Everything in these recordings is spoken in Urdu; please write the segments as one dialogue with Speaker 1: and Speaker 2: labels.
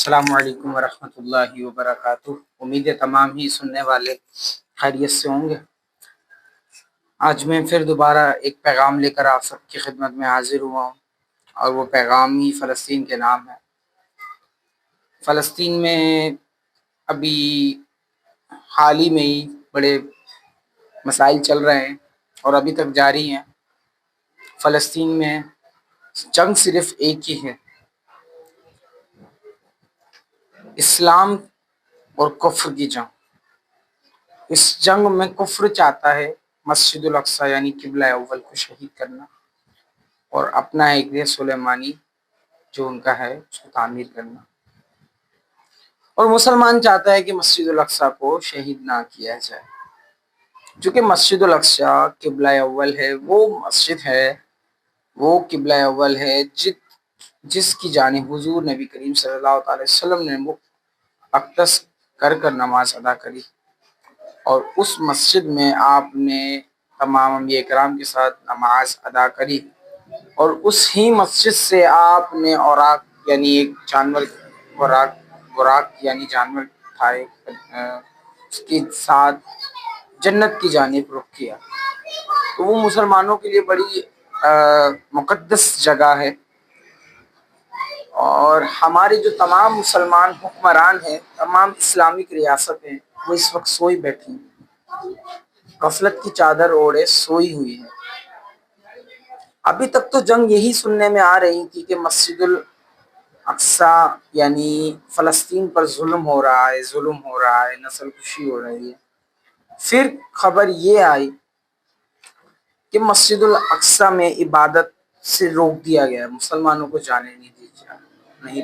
Speaker 1: السلام علیکم ورحمۃ اللہ وبرکاتہ۔ امید ہے تمام ہی سننے والے خیریت سے ہوں گے۔ آج میں پھر دوبارہ ایک پیغام لے کر آپ سب کی خدمت میں حاضر ہوا ہوں، اور وہ پیغام ہی فلسطین کے نام ہے۔ فلسطین میں ابھی حال ہی میں ہی بڑے مسائل چل رہے ہیں اور ابھی تک جاری ہیں۔ فلسطین میں جنگ صرف ایک ہی ہے، اسلام اور کفر کی جنگ۔ اس جنگ میں کفر چاہتا ہے مسجد الاقصی یعنی قبلہ اول کو شہید کرنا، اور اپنا ایک سلیمانی جو ان کا ہے اس کو تعمیر کرنا، اور مسلمان چاہتا ہے کہ مسجد الاقصی کو شہید نہ کیا جائے، چونکہ مسجد الاقصی قبلہ اول ہے، وہ مسجد ہے، وہ قبلہ اول ہے جس کی جانب حضور نبی کریم صلی اللہ علیہ وسلم نے اقدس کر نماز ادا کری، اور اس مسجد میں آپ نے تمام انبیاء کرام کے ساتھ نماز ادا کری، اور اس ہی مسجد سے آپ نے اوراق یعنی ایک جانور، براق یعنی جانور تھا ایک، اس کے ساتھ جنت کی جانب رخ کیا۔ تو وہ مسلمانوں کے لیے بڑی مقدس جگہ ہے، اور ہمارے جو تمام مسلمان حکمران ہیں، تمام اسلامک ریاستیں، وہ اس وقت سوئی بیٹھی ہیں، غفلت کی چادر اوڑھے سوئی ہوئی ہے۔ ابھی تک تو جنگ یہی سننے میں آ رہی تھی کہ مسجد الاقصی یعنی فلسطین پر ظلم ہو رہا ہے، نسل کشی ہو رہی ہے۔ پھر خبر یہ آئی کہ مسجد الاقصی میں عبادت سے روک دیا گیا، مسلمانوں کو جانے نہیں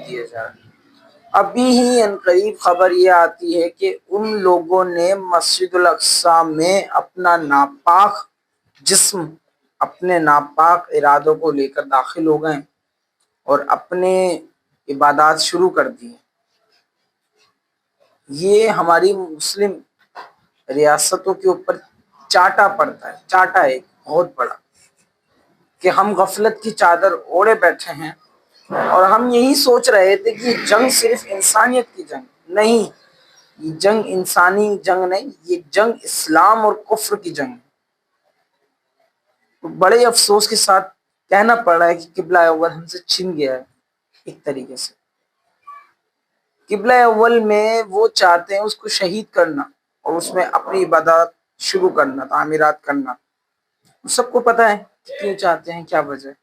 Speaker 1: دیا جا رہا۔ ابھی ہی عنقریب خبر یہ آتی ہے کہ ان لوگوں نے مسجد الاقصی میں اپنا ناپاک جسم، اپنے ناپاک ارادوں کو لے کر داخل ہو گئے اور اپنے عبادات شروع کر دی۔ یہ ہماری مسلم ریاستوں کے اوپر چاٹا پڑتا ہے، چاٹا ایک بہت بڑا، کہ ہم غفلت کی چادر اوڑھے بیٹھے ہیں، اور ہم یہی سوچ رہے تھے کہ جنگ صرف انسانیت کی جنگ نہیں، یہ جنگ انسانی جنگ نہیں، یہ جنگ اسلام اور کفر کی جنگ ہے۔ بڑے افسوس کے ساتھ کہنا پڑ رہا ہے کہ قبلہ اول ہم سے چھن گیا ہے ایک طریقے سے۔ قبلہ اول میں وہ چاہتے ہیں اس کو شہید کرنا، اور اس میں اپنی عبادات شروع کرنا، تعمیرات کرنا۔ سب کو پتہ ہے کیوں چاہتے ہیں، کیا وجہ ہے۔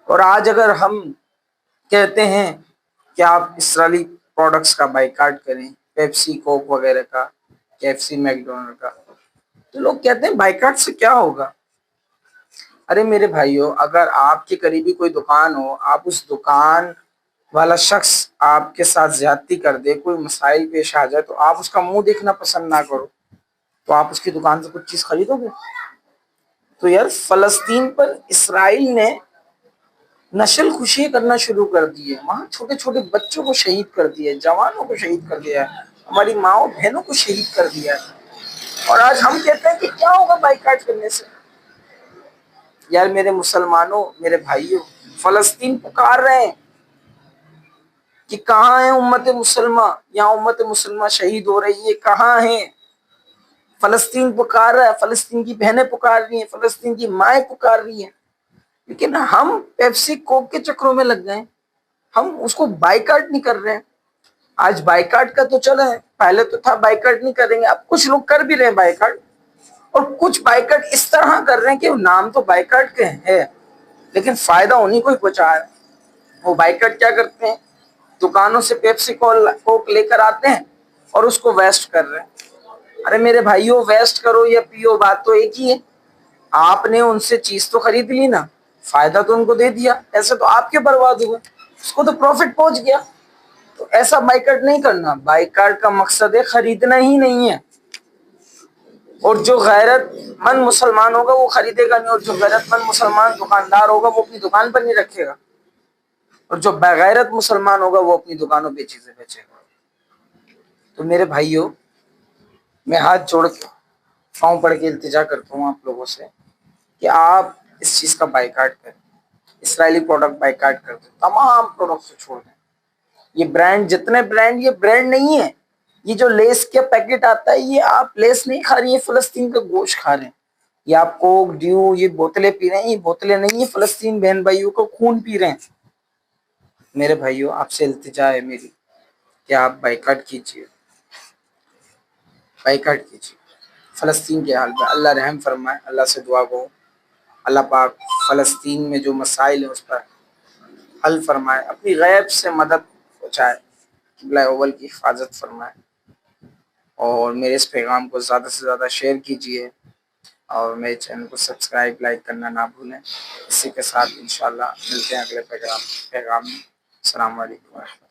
Speaker 1: اور آج اگر ہم کہتے ہیں کہ آپ اسرائیلی پروڈکٹس کا بائیکاٹ کریں، پیپسی، کوک وغیرہ کا، KFC، میکڈونلڈ کا، تو لوگ کہتے ہیں بائیکاٹ سے کیا ہوگا۔ ارے میرے بھائیو، اگر آپ کے قریبی کوئی دکان ہو، آپ اس دکان والا شخص آپ کے ساتھ زیادتی کر دے، کوئی مسائل پیش آ جائے، تو آپ اس کا منہ دیکھنا پسند نہ کرو، تو آپ اس کی دکان سے کچھ چیز خریدو گے؟ تو یار فلسطین پر اسرائیل نے نسل کشی کرنا شروع کر دی ہے، وہاں چھوٹے چھوٹے بچوں کو شہید کر دیا ہے، جوانوں کو شہید کر دیا ہے، ہماری ماؤں بہنوں کو شہید کر دیا ہے، اور آج ہم کہتے ہیں کہ کیا ہوگا بائیکاٹ کرنے سے۔ یار میرے مسلمانوں، میرے بھائیوں، فلسطین پکار رہے ہیں کہ کہاں ہے امت مسلمہ، یہاں امت مسلمہ شہید ہو رہی ہے، کہاں ہیں؟ فلسطین پکار رہا ہے، فلسطین کی بہنیں پکار رہی ہیں، فلسطین کی مائیں پکار رہی ہیں، لیکن ہم پیپسی کوک کے چکروں میں لگ گئے، ہم اس کو بائیکاٹ نہیں کر رہے ہیں۔ آج بائیکاٹ کا تو چلا ہے، پہلے تو تھا بائیکاٹ نہیں کریں گے، اب کچھ لوگ کر بھی رہے ہیں بائیکاٹ، اور کچھ بائیکاٹ اس طرح کر رہے ہیں کہ نام تو بائیکاٹ کے ہے لیکن فائدہ انہیں کو ہی پہنچا ہے۔ وہ بائیکاٹ کیا کرتے ہیں؟ دکانوں سے پیپسی کوک لے کر آتے ہیں اور اس کو ویسٹ کر رہے ہیں۔ ارے میرے بھائیوں، ویسٹ کرو یا پیو، بات تو ایک ہی ہے۔ آپ نے ان سے چیز تو خرید لی نا، فائدہ تو ان کو دے دیا، ایسے تو آپ کے برباد ہوئے، اس کو تو پروفٹ پہنچ گیا۔ تو ایسا بائیکاٹ نہیں کرنا، بائیکاٹ کا مقصد ہے خریدنا ہی نہیں ہے، اور جو غیرت مند مسلمان ہوگا وہ خریدے گا نہیں، اور جو غیرت مند مسلمان دکاندار ہوگا وہ اپنی دکان پر نہیں رکھے گا، اور جو بغیرت مسلمان ہوگا وہ اپنی دکانوں پہ چیزیں بیچے گا۔ تو میرے بھائیوں، میں ہاتھ جوڑ کے پاؤں پڑھ کے التجا کرتا ہوں آپ لوگوں سے کہ آپ اس چیز کا بائیکاٹ کریں، اسرائیلی پروڈکٹ بائیکاٹ کر دیں، تمام پروڈکٹ سے چھوڑ دیں، یہ برانڈ، جتنے برانڈ، یہ برانڈ نہیں ہے. یہ جو لیس کا پیکٹ آتا ہے، یہ آپ لیس نہیں کھا رہی ہیں، فلسطین کا گوشت کھا رہے ہیں. یہ آپ کوک ڈیو یہ بوتلیں پی رہے ہیں، یہ بوتلیں نہیں ہیں، فلسطین بہن بھائیوں کو خون پی رہے ہیں. میرے بھائیوں، آپ سے التجا ہے میری کہ آپ بائیکاٹ کیجیے، بائیکاٹ کیجیے. فلسطین کے حال پہ اللہ رحم فرمائے. اللہ سے دعا گو اللہ پاک فلسطین میں جو مسائل ہیں اس پر حل فرمائے، اپنی غیب سے مدد پہنچائے، قبلہ اول کی حفاظت فرمائے. اور میرے اس پیغام کو زیادہ سے زیادہ شیئر کیجیے، اور میرے چینل کو سبسکرائب لائک کرنا نہ بھولیں. اسی کے ساتھ انشاءاللہ ملتے ہیں اگلے پیغام میں. السلام علیکم ورحمۃ اللہ.